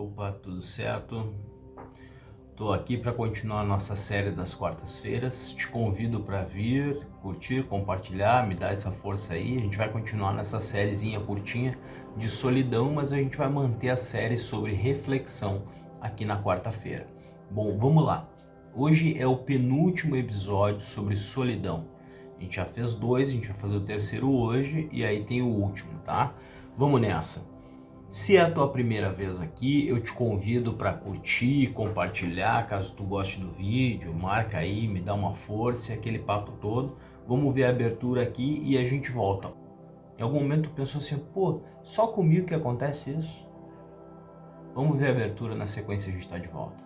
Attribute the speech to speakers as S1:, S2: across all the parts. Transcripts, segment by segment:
S1: Opa, tudo certo? Estou aqui para continuar a nossa série das quartas-feiras. Te convido para vir, curtir, compartilhar, me dar essa força aí. A gente vai continuar nessa sériezinha curtinha de solidão, mas a gente vai manter a série sobre reflexão aqui na quarta-feira. Bom, vamos lá. Hoje é o penúltimo episódio sobre solidão. A gente já fez 2, a gente vai fazer o terceiro hoje e aí tem o último, tá? Vamos nessa. Se é a tua primeira vez aqui, eu te convido para curtir, compartilhar, caso tu goste do vídeo, marca aí, me dá uma força, aquele papo todo. Vamos ver a abertura aqui e a gente volta. Em algum momento tu pensou assim, pô, só comigo que acontece isso? Vamos ver a abertura, na sequência a gente está de volta.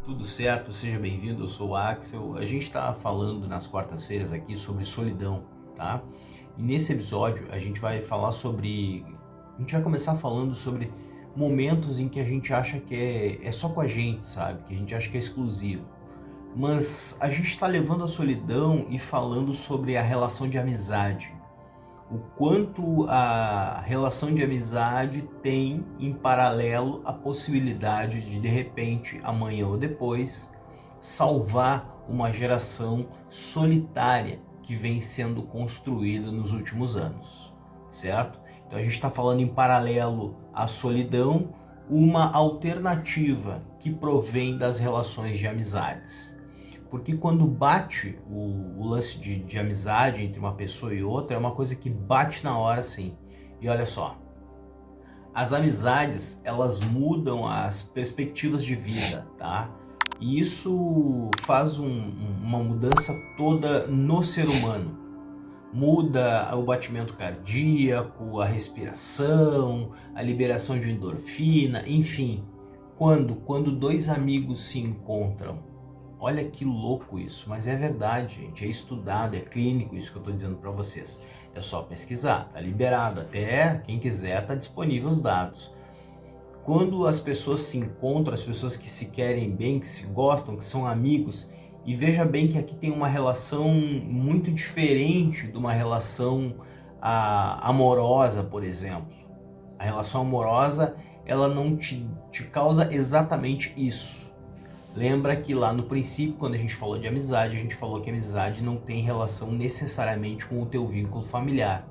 S1: Tudo certo, seja bem-vindo, eu sou o Axel. A gente está falando nas quartas-feiras aqui sobre solidão, tá? E nesse episódio a gente vai falar sobre... A gente vai começar falando sobre momentos em que a gente acha que é só com a gente, sabe? Que a gente acha que é exclusivo. Mas a gente está levando a solidão e falando sobre a relação de amizade. O quanto a relação de amizade tem em paralelo a possibilidade de repente, amanhã ou depois, salvar uma geração solitária que vem sendo construída nos últimos anos, certo? Então a gente está falando em paralelo à solidão, uma alternativa que provém das relações de amizades. Porque quando bate o lance de amizade entre uma pessoa e outra, é uma coisa que bate na hora sim. E olha só, as amizades, elas mudam as perspectivas de vida, tá? E isso faz uma mudança toda no ser humano. Muda o batimento cardíaco, a respiração, a liberação de endorfina, enfim. Quando dois amigos se encontram, olha que louco isso, mas é verdade, gente, é estudado, é clínico isso que eu estou dizendo para vocês. É só pesquisar, tá liberado, até quem quiser tá disponível os dados. Quando as pessoas se encontram, as pessoas que se querem bem, que se gostam, que são amigos, e veja bem que aqui tem uma relação muito diferente de uma relação amorosa, por exemplo. A relação amorosa, ela não te causa exatamente isso. Lembra que lá no princípio, quando a gente falou de amizade, a gente falou que a amizade não tem relação necessariamente com o teu vínculo familiar.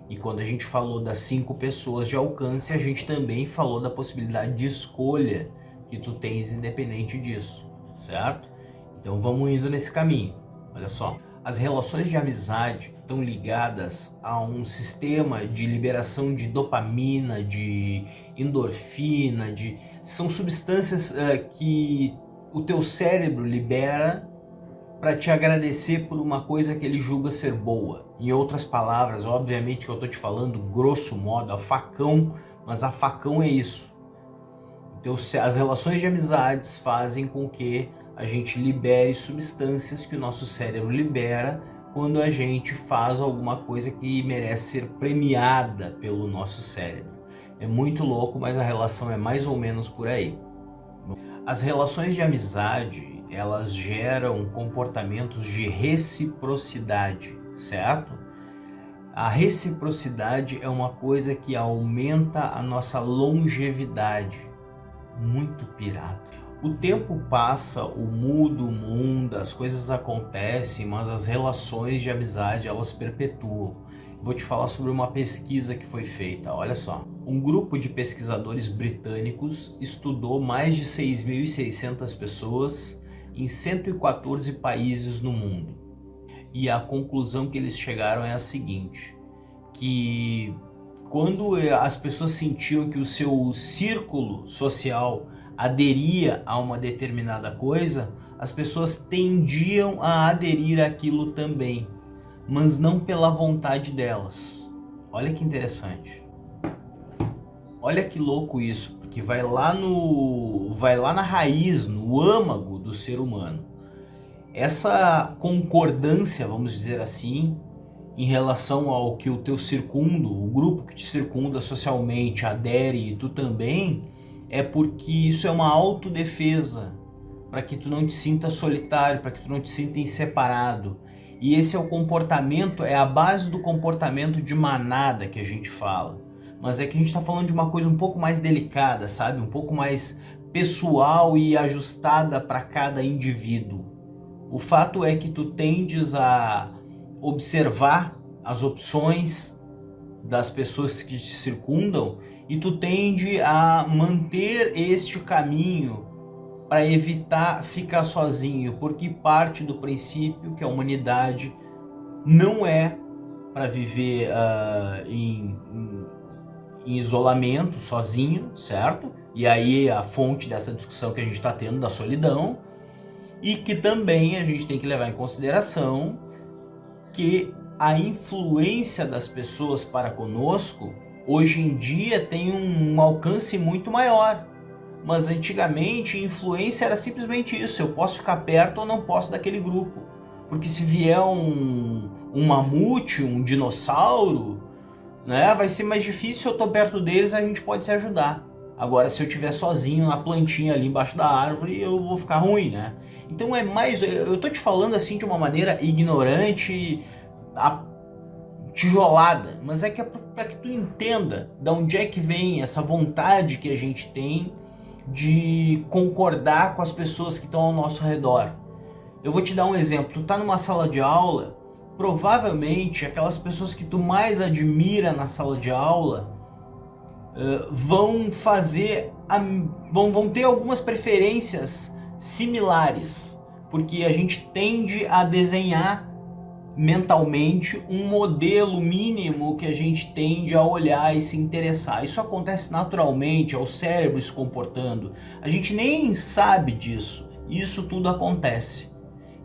S1: E quando a gente falou das 5 pessoas de alcance, a gente também falou da possibilidade de escolha que tu tens independente disso, certo? Então vamos indo nesse caminho, olha só. As relações de amizade estão ligadas a um sistema de liberação de dopamina, de endorfina, são substâncias que o teu cérebro libera para te agradecer por uma coisa que ele julga ser boa. Em outras palavras, obviamente que eu estou te falando grosso modo, a facão, mas a facão é isso. Então, as relações de amizades fazem com que a gente libere substâncias que o nosso cérebro libera quando a gente faz alguma coisa que merece ser premiada pelo nosso cérebro. É muito louco, mas a relação é mais ou menos por aí. As relações de amizade, elas geram comportamentos de reciprocidade, certo? A reciprocidade é uma coisa que aumenta a nossa longevidade. Muito pirado. O tempo passa, o mundo, as coisas acontecem, mas as relações de amizade, elas perpetuam. Vou te falar sobre uma pesquisa que foi feita, olha só. Um grupo de pesquisadores britânicos estudou mais de 6.600 pessoas em 114 países no mundo. E a conclusão que eles chegaram é a seguinte, que quando as pessoas sentiam que o seu círculo social aderia a uma determinada coisa, as pessoas tendiam a aderir àquilo também, mas não pela vontade delas. Olha que interessante. Olha que louco isso, porque vai lá na raiz, no âmago do ser humano. Essa concordância, vamos dizer assim, em relação ao que o teu circundo, o grupo que te circunda socialmente adere e tu também, é porque isso é uma autodefesa, para que tu não te sinta solitário, para que tu não te sinta separado. E esse é o comportamento, é a base do comportamento de manada que a gente fala. Mas é que a gente está falando de uma coisa um pouco mais delicada, sabe? Um pouco mais pessoal e ajustada para cada indivíduo. O fato é que tu tendes a observar as opções das pessoas que te circundam e tu tende a manter este caminho para evitar ficar sozinho, porque parte do princípio que a humanidade não é para viver em isolamento, sozinho, certo? E aí a fonte dessa discussão que a gente está tendo da solidão, e que também a gente tem que levar em consideração que a influência das pessoas para conosco hoje em dia tem um alcance muito maior. Mas antigamente influência era simplesmente isso, eu posso ficar perto ou não posso daquele grupo. Porque se vier um mamute, um dinossauro, né, vai ser mais difícil, eu tô perto deles, a gente pode se ajudar. Agora, se eu estiver sozinho na plantinha ali embaixo da árvore, eu vou ficar ruim, né? Então é mais, eu tô te falando assim de uma maneira ignorante, tijolada, mas é que é para que tu entenda de onde é que vem essa vontade que a gente tem de concordar com as pessoas que estão ao nosso redor. Eu vou te dar um exemplo. Tu tá numa sala de aula, provavelmente aquelas pessoas que tu mais admira na sala de aula vão ter algumas preferências similares, porque a gente tende a desenhar mentalmente um modelo mínimo que a gente tende a olhar e se interessar. Isso acontece naturalmente, é o cérebro se comportando. A gente nem sabe disso. Isso tudo acontece.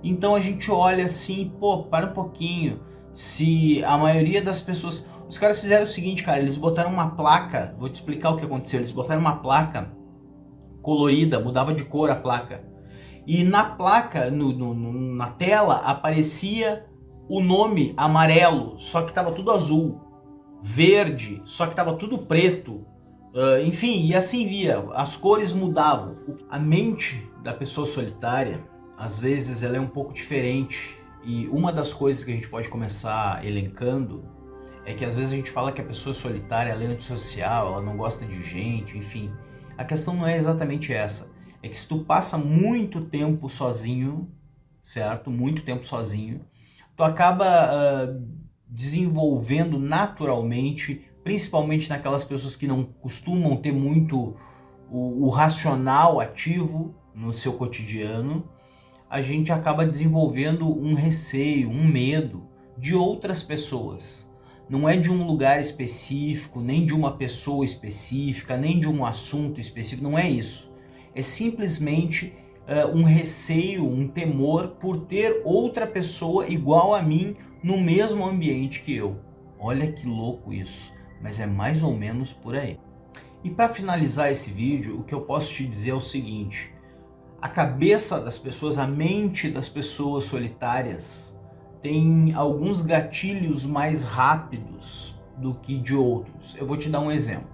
S1: Então a gente olha assim, pô, para um pouquinho. Se a maioria das pessoas... Os caras fizeram o seguinte, cara, eles botaram uma placa, vou te explicar o que aconteceu. Eles botaram uma placa colorida, mudava de cor a placa. E na placa, na tela, aparecia o nome amarelo, só que estava tudo azul, verde, só que estava tudo preto, enfim, e assim via, as cores mudavam. A mente da pessoa solitária, às vezes, ela é um pouco diferente, e uma das coisas que a gente pode começar elencando é que às vezes a gente fala que a pessoa solitária ela é antissocial, ela não gosta de gente, enfim. A questão não é exatamente essa, é que se tu passa muito tempo sozinho, certo? Muito tempo sozinho, tu acaba desenvolvendo naturalmente, principalmente naquelas pessoas que não costumam ter muito o racional ativo no seu cotidiano, a gente acaba desenvolvendo um receio, um medo de outras pessoas. Não é de um lugar específico, nem de uma pessoa específica, nem de um assunto específico, não é isso. É simplesmente um receio, um temor por ter outra pessoa igual a mim no mesmo ambiente que eu. Olha que louco isso, mas é mais ou menos por aí. E para finalizar esse vídeo, o que eu posso te dizer é o seguinte: a cabeça das pessoas, a mente das pessoas solitárias tem alguns gatilhos mais rápidos do que de outros. Eu vou te dar um exemplo.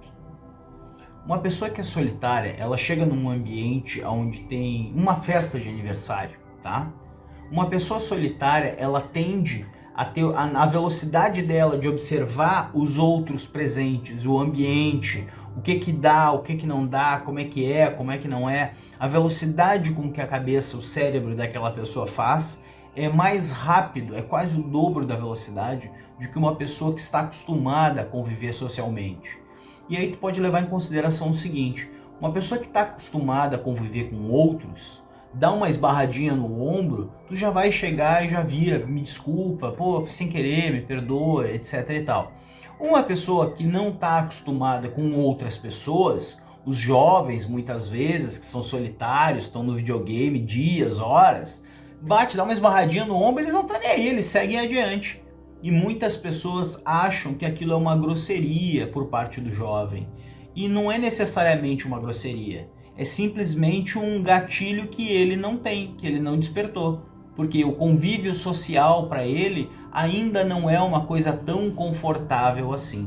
S1: Uma pessoa que é solitária, ela chega num ambiente onde tem uma festa de aniversário, tá? Uma pessoa solitária, ela tende a ter a velocidade dela de observar os outros presentes, o ambiente, o que que dá, o que que não dá, como é que não é. A velocidade com que a cabeça, o cérebro daquela pessoa faz é mais rápido, é quase o dobro da velocidade de que uma pessoa que está acostumada a conviver socialmente. E aí tu pode levar em consideração o seguinte: uma pessoa que está acostumada a conviver com outros, dá uma esbarradinha no ombro, tu já vai chegar e já vira, me desculpa, pô, sem querer, me perdoa, etc e tal. Uma pessoa que não está acostumada com outras pessoas, os jovens muitas vezes, que são solitários, estão no videogame dias, horas, bate, dá uma esbarradinha no ombro, eles não estão nem aí, eles seguem adiante. E muitas pessoas acham que aquilo é uma grosseria por parte do jovem. E não é necessariamente uma grosseria. É simplesmente um gatilho que ele não tem, que ele não despertou. Porque o convívio social para ele ainda não é uma coisa tão confortável assim.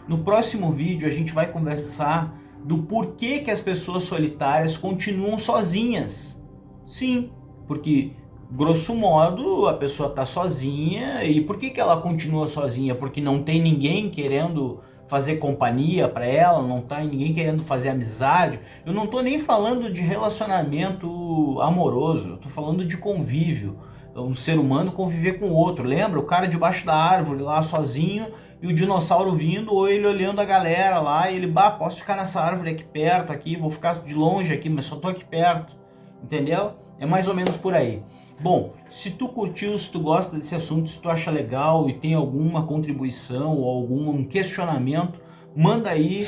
S1: No próximo vídeo a gente vai conversar do porquê que as pessoas solitárias continuam sozinhas. Sim, porque Grosso modo, a pessoa está sozinha. E por que que ela continua sozinha? Porque não tem ninguém querendo fazer companhia para ela, não tá ninguém querendo fazer amizade. Eu não tô nem falando de relacionamento amoroso, eu tô falando de convívio. Um ser humano conviver com o outro. Lembra? O cara debaixo da árvore lá sozinho e o dinossauro vindo, ou ele olhando a galera lá e ele, posso ficar nessa árvore aqui perto, aqui, vou ficar de longe aqui, mas só tô aqui perto. Entendeu? É mais ou menos por aí. Bom, se tu curtiu, se tu gosta desse assunto, se tu acha legal e tem alguma contribuição ou algum questionamento, manda aí,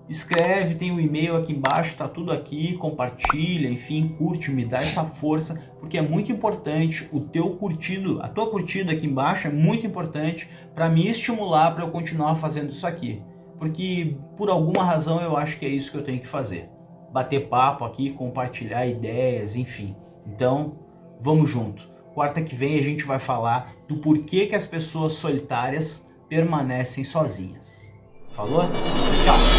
S1: escreve, tem o e-mail aqui embaixo, tá tudo aqui, compartilha, enfim, curte, me dá essa força, porque é muito importante o teu curtido, a tua curtida aqui embaixo é muito importante para me estimular para eu continuar fazendo isso aqui, porque por alguma razão eu acho que é isso que eu tenho que fazer, bater papo aqui, compartilhar ideias, enfim. Então, vamos junto. Quarta que vem a gente vai falar do porquê que as pessoas solitárias permanecem sozinhas. Falou? Tchau!